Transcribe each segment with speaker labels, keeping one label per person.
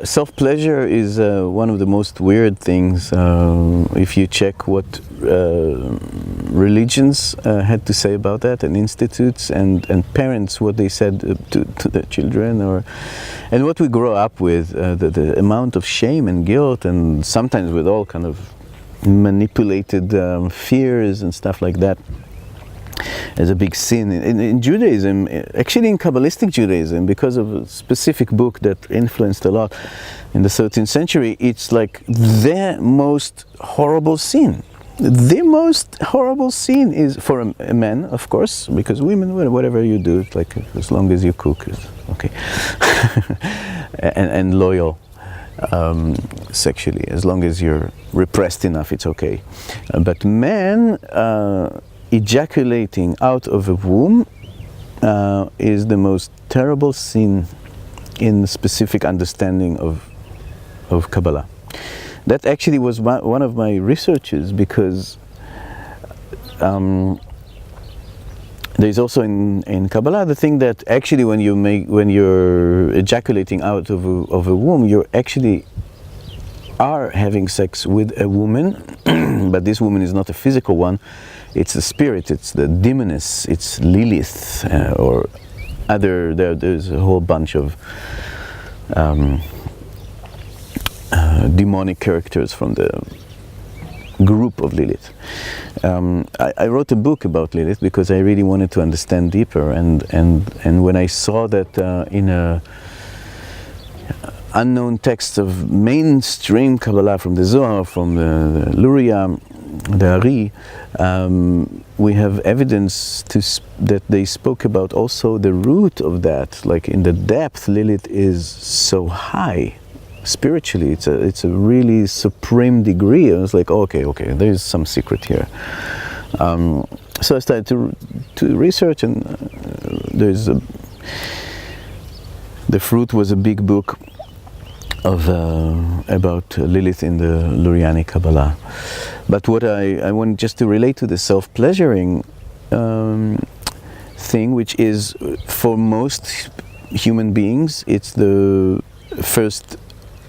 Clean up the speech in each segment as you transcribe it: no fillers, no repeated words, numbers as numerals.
Speaker 1: Self-pleasure is one of the most weird things. If you check what religions had to say about that, and institutes and parents, what they said to their children, and what we grow up with, the amount of shame and guilt, and sometimes with all kind of manipulated fears and stuff like that, as a big sin. In Judaism, actually in Kabbalistic Judaism, because of a specific book that influenced a lot in the 13th century, it's like the most horrible sin. The most horrible sin is for a man, of course, because women, whatever you do, it's like as long as you cook, it's okay. and loyal sexually, as long as you're repressed enough, it's okay. But men, ejaculating out of a womb is the most terrible sin in the specific understanding of Kabbalah. That actually was one of my researches, because there's also in Kabbalah the thing that actually when you're ejaculating out of a womb, you actually are having sex with a woman, but this woman is not a physical one. It's the spirit, it's the demoness, it's Lilith, or other, there's a whole bunch of demonic characters from the group of Lilith. I wrote a book about Lilith because I really wanted to understand deeper, and when I saw that in a unknown texts of mainstream Kabbalah, from the Zohar, from the Luria, the Ari, we have evidence that they spoke about also the root of that. Like in the depth, Lilith is so high spiritually. It's a really supreme degree. I was like, okay, there is some secret here. So I started to research, and the fruit was a big book of about Lilith in the Luriani Kabbalah. But what I want just to relate to the self-pleasuring thing, which is for most human beings, it's the first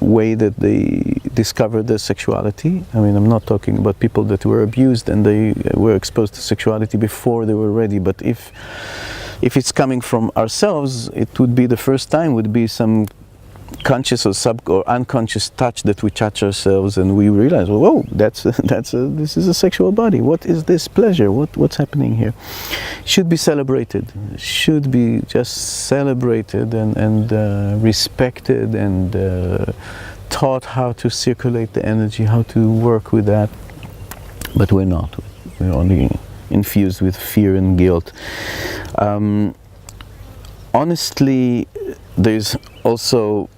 Speaker 1: way that they discover their sexuality. I mean, I'm not talking about people that were abused and they were exposed to sexuality before they were ready, but if it's coming from ourselves, it would be the first time, would be some conscious or unconscious touch that we touch ourselves, and we realize, well, whoa, this is a sexual body. What is this pleasure? What's happening here? Should be celebrated. Should be just celebrated and respected, and taught how to circulate the energy, how to work with that. But we're not. We're only infused with fear and guilt. Honestly, there's also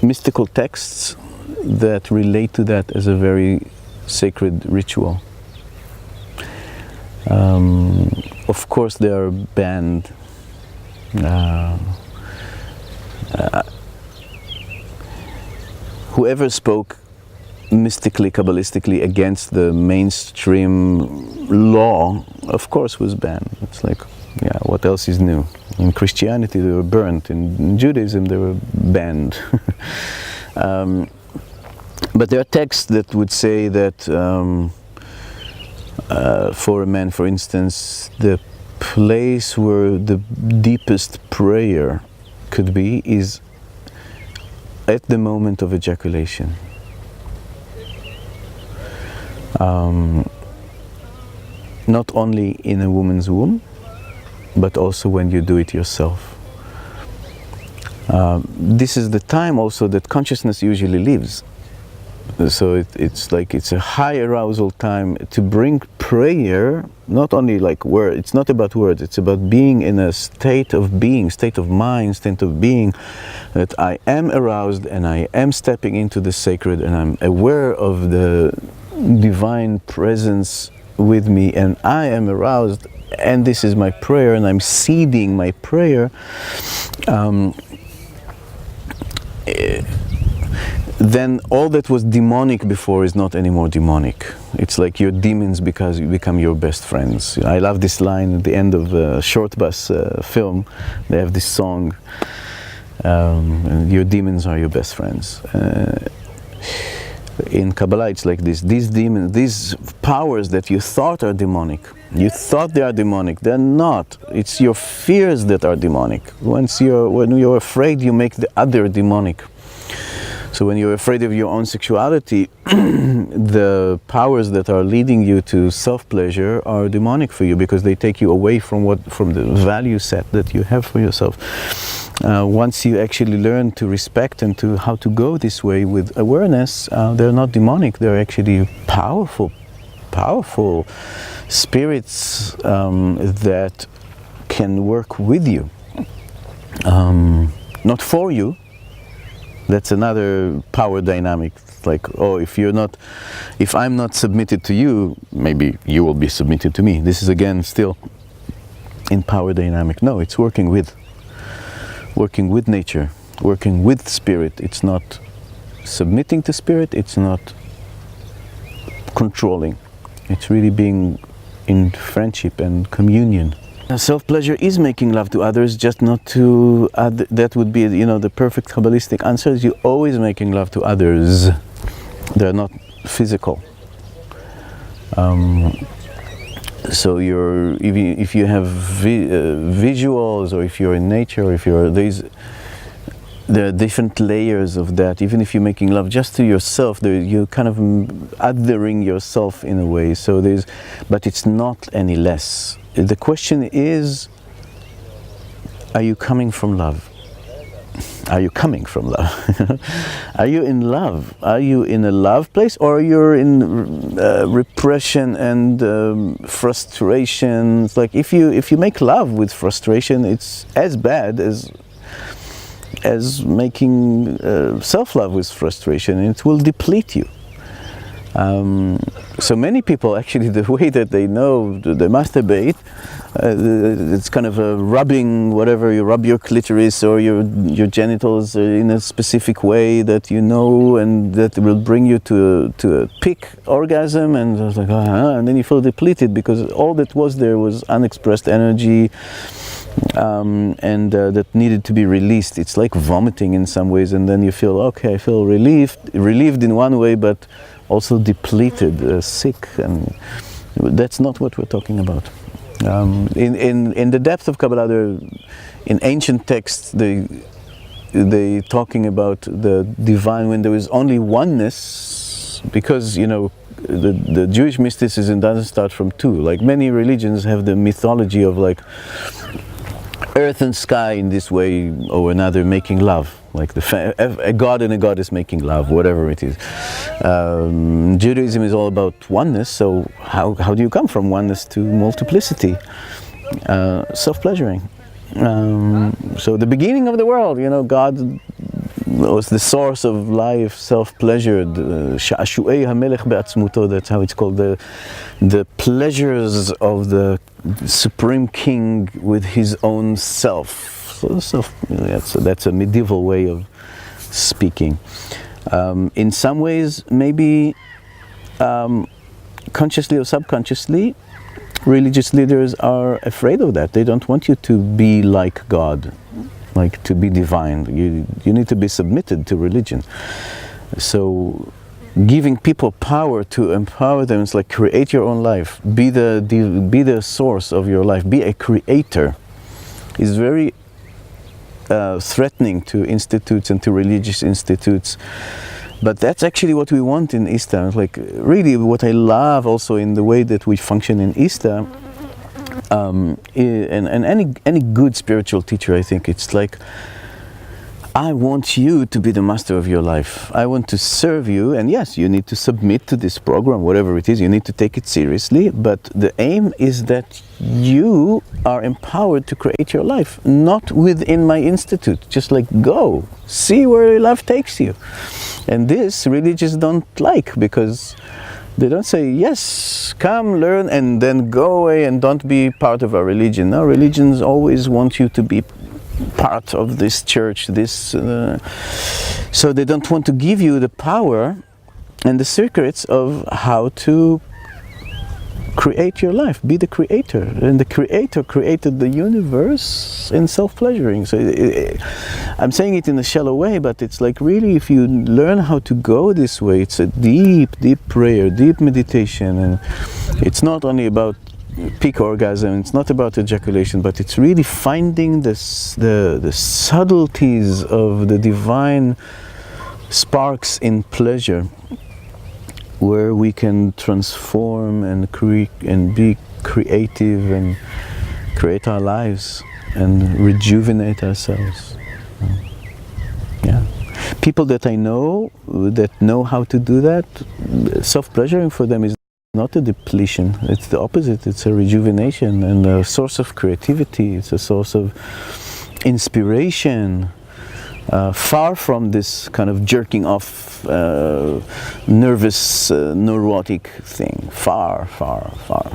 Speaker 1: mystical texts that relate to that as a very sacred ritual. Of course, they are banned. Whoever spoke mystically, Kabbalistically against the mainstream law, of course, was banned. It's like, yeah, what else is new? In Christianity they were burnt, in Judaism they were banned. But there are texts that would say that for a man, for instance, the place where the deepest prayer could be is at the moment of ejaculation. Not only in a woman's womb, but also when you do it yourself. This is the time also that consciousness usually lives. So it's like it's a high arousal time to bring prayer, not only like word, it's not about words, it's about being in a state of being, state of mind, state of being, that I am aroused and I am stepping into the sacred and I'm aware of the divine presence with me, and I am aroused, and this is my prayer, and I'm seeding my prayer. then all that was demonic before is not anymore demonic. It's like your demons because you become your best friends. I love this line at the end of the Short Bus film. They have this song, your demons are your best friends. In Kabbalah it's like this, these demons, these powers that you thought are demonic, you thought they are demonic, they're not. It's your fears that are demonic. When you're afraid, you make the other demonic. So when you're afraid of your own sexuality, the powers that are leading you to self-pleasure are demonic for you, because they take you away from the value set that you have for yourself. Once you actually learn to respect and to how to go this way with awareness, they're not demonic, they're actually powerful spirits that can work with you, not for you. That's another power dynamic. It's like, oh, if I'm not submitted to you, maybe you will be submitted to me. This is again still in power dynamic. No, it's working with nature, working with spirit. It's not submitting to spirit, it's not controlling. It's really being in friendship and communion. Self-pleasure is making love to others, just not to that would be, the perfect Kabbalistic answer is you're always making love to others. They're not physical. So if you have visuals, or if you're in nature, or if there are different layers of that. Even if you're making love just to yourself, you're kind of othering yourself in a way. But it's not any less. The question is, are you coming from love? Are you coming from love? Are you in love? Are you in a love place, or you're in repression and frustration? It's like if you make love with frustration, it's as bad as making self-love with frustration, and it will deplete you. So many people actually, the way that they know they masturbate, it's kind of a rubbing, whatever, you rub your clitoris or your genitals in a specific way that and that will bring you to a peak orgasm, and it's like, and then you feel depleted because all that was there was unexpressed energy, and that needed to be released. It's like vomiting in some ways, and then you feel, okay, I feel relieved in one way, but also depleted, sick, and that's not what we're talking about. In the depth of Kabbalah, in ancient texts, they talking about the divine when there is only oneness, because the Jewish mysticism doesn't start from two. Like many religions have the mythology of like earth and sky in this way or another making love, like a god and a goddess making love, whatever it is. Judaism is all about oneness, so how do you come from oneness to multiplicity? Self-pleasuring. So the beginning of the world, God was the source of life, self-pleasured. Sha'ashu'ei hamelech be'atzmuto, that's how it's called, the pleasures of the supreme king with his own self. So that's a medieval way of speaking. In some ways, maybe consciously or subconsciously, religious leaders are afraid of that. They don't want you to be like God, like to be divine. You need to be submitted to religion. So giving people power to empower them, it's like create your own life, be the source of your life, be a creator, is very threatening to institutes and to religious institutes. But that's actually what we want in Easter. Like really what I love also in the way that we function in Easter, and any good spiritual teacher, I think it's like, I want you to be the master of your life. I want to serve you, and yes, you need to submit to this program, whatever it is, you need to take it seriously, but the aim is that you are empowered to create your life, not within my institute. Just like go, see where life takes you. And this religious don't like, because they don't say, yes, come learn and then go away and don't be part of our religion. No, religions always want you to be part of this church, this So they don't want to give you the power and the secrets of how to create your life, be the creator. And the creator created the universe in self-pleasuring. So I'm saying it in a shallow way, but it's like really, if you learn how to go this way, it's a deep, deep prayer, deep meditation. And it's not only about peak orgasm, it's not about ejaculation, but it's really finding the subtleties of the divine sparks in pleasure, where we can transform and be creative and create our lives and rejuvenate ourselves. Yeah. People that I know that know how to do that, self-pleasuring for them is not a depletion, it's the opposite. It's a rejuvenation and a source of creativity. It's a source of inspiration. Far from this kind of jerking off, nervous, neurotic thing. Far, far, far.